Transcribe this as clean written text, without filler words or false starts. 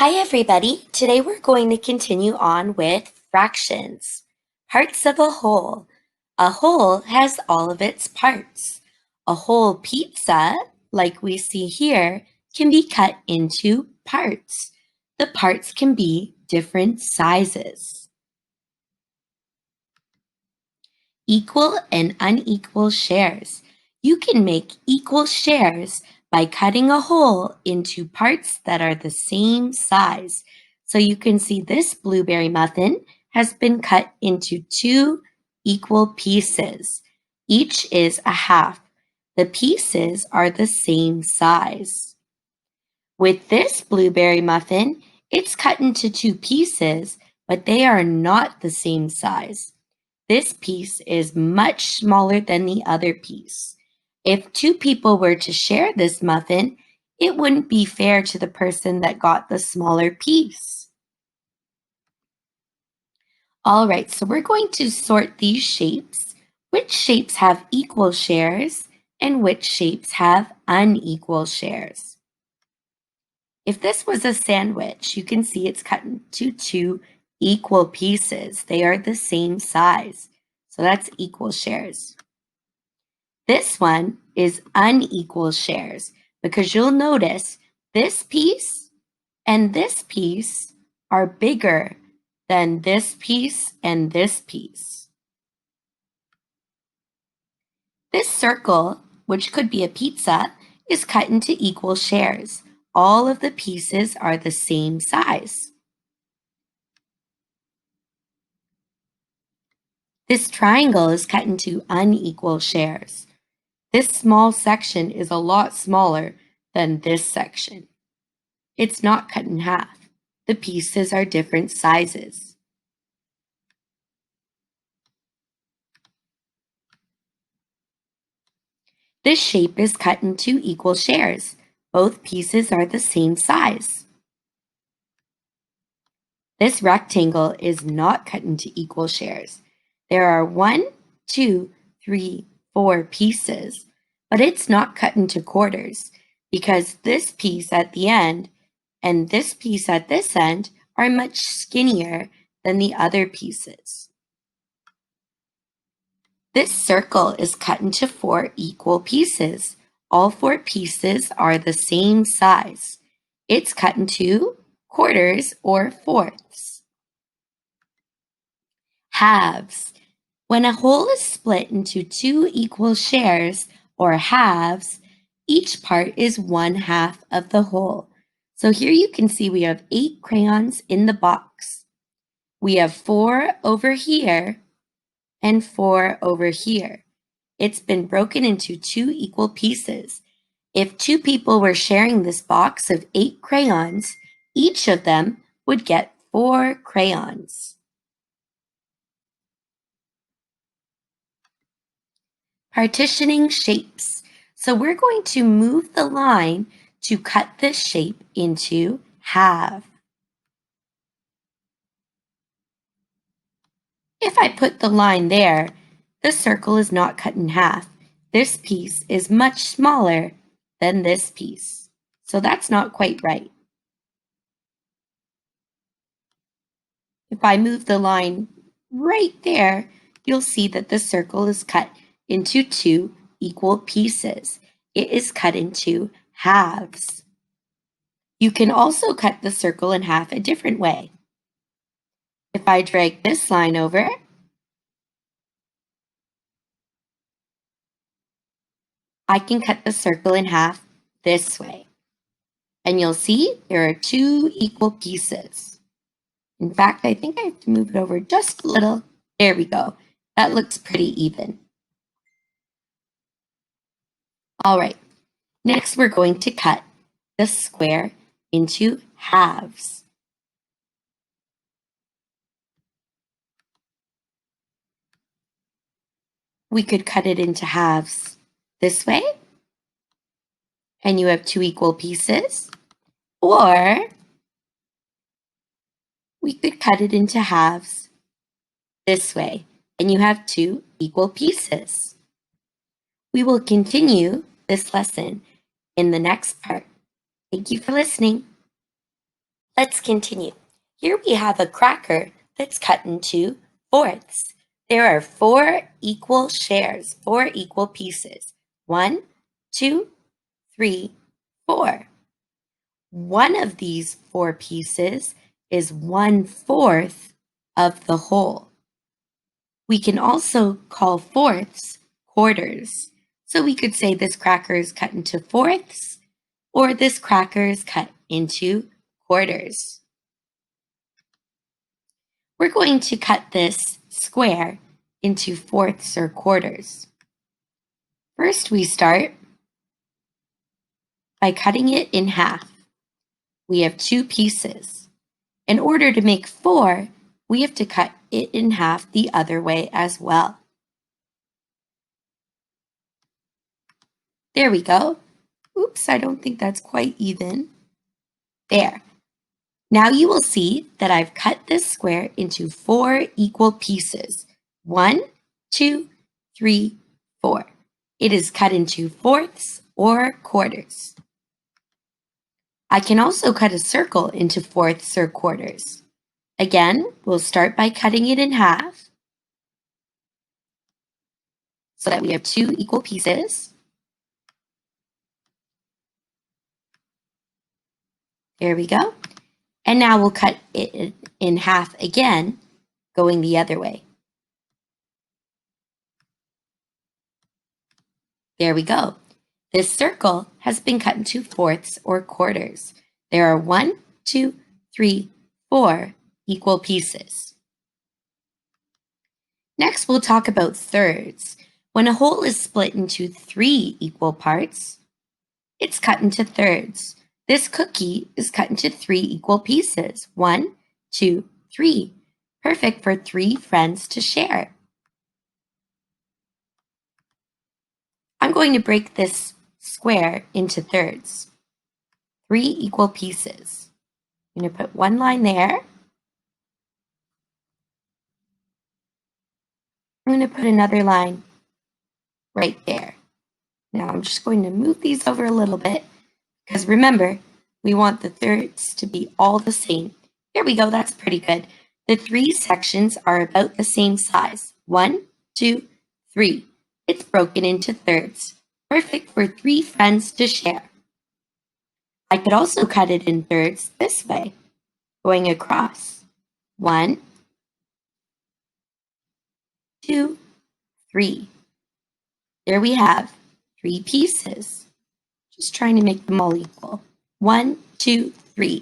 Hi everybody! Today we're going to continue on with fractions. Parts of a whole. A whole has all of its parts. A whole pizza, like we see here, can be cut into parts. The parts can be different sizes. Equal and unequal shares. You can make equal shares by cutting a whole into parts that are the same size. So you can see this blueberry muffin has been cut into two equal pieces. Each is a half. The pieces are the same size. With this blueberry muffin, it's cut into two pieces, but they are not the same size. This piece is much smaller than the other piece. If two people were to share this muffin, it wouldn't be fair to the person that got the smaller piece. All right, so we're going to sort these shapes. Which shapes have equal shares and which shapes have unequal shares? If this was a sandwich, you can see it's cut into two equal pieces. They are the same size, so that's equal shares. This one is unequal shares because you'll notice this piece and this piece are bigger than this piece and this piece. This circle, which could be a pizza, is cut into equal shares. All of the pieces are the same size. This triangle is cut into unequal shares. This small section is a lot smaller than this section. It's not cut in half. The pieces are different sizes. This shape is cut into equal shares. Both pieces are the same size. This rectangle is not cut into equal shares. There are 1, 2, 3, 4 pieces, but it's not cut into quarters because this piece at the end and this piece at this end are much skinnier than the other pieces. This circle is cut into 4 equal pieces. All 4 pieces are the same size. It's cut into quarters or fourths. Halves. When a whole is split into 2 equal shares or halves, each part is 1/2 of the whole. So here you can see we have 8 crayons in the box. We have 4 over here and 4 over here. It's been broken into 2 equal pieces. If 2 people were sharing this box of 8 crayons, each of them would get 4 crayons. Partitioning shapes. So we're going to move the line to cut this shape into half. If I put the line there, the circle is not cut in half. This piece is much smaller than this piece. So that's not quite right. If I move the line right there, you'll see that the circle is cut into 2 equal pieces. It is cut into halves. You can also cut the circle in half a different way. If I drag this line over, I can cut the circle in half this way. And you'll see there are 2 equal pieces. In fact, I think I have to move it over just a little. There we go. That looks pretty even. All right, next we're going to cut the square into halves. We could cut it into halves this way, and you have 2 equal pieces, or we could cut it into halves this way, and you have 2 equal pieces. We will continue this lesson in the next part. Thank you for listening. Let's continue. Here we have a cracker that's cut into fourths. There are 4 equal shares, 4 equal pieces. 1, 2, 3, 4. One of these 4 pieces is 1/4 of the whole. We can also call fourths quarters. So we could say this cracker is cut into fourths, or this cracker is cut into quarters. We're going to cut this square into fourths or quarters. First, we start by cutting it in half. We have 2 pieces. In order to make 4, we have to cut it in half the other way as well. There we go. Oops, I don't think that's quite even. There. Now you will see that I've cut this square into 4 equal pieces. 1, 2, 3, 4. It is cut into fourths or quarters. I can also cut a circle into fourths or quarters. Again, we'll start by cutting it in half so that we have 2 equal pieces. There we go. And now we'll cut it in half again, going the other way. There we go. This circle has been cut into fourths or quarters. There are 1, 2, 3, 4 equal pieces. Next, we'll talk about thirds. When a whole is split into 3 equal parts, it's cut into thirds. This cookie is cut into 3 equal pieces. 1, 2, 3. Perfect for 3 friends to share. I'm going to break this square into thirds. 3 equal pieces. I'm going to put one line there. I'm going to put another line right there. Now I'm just going to move these over a little bit because remember, we want the thirds to be all the same. There we go, that's pretty good. The 3 sections are about the same size. 1, 2, 3. It's broken into thirds. Perfect for 3 friends to share. I could also cut it in thirds this way, going across. 1, 2, 3. There we have 3 pieces. Just trying to make them all equal. 1, 2, 3.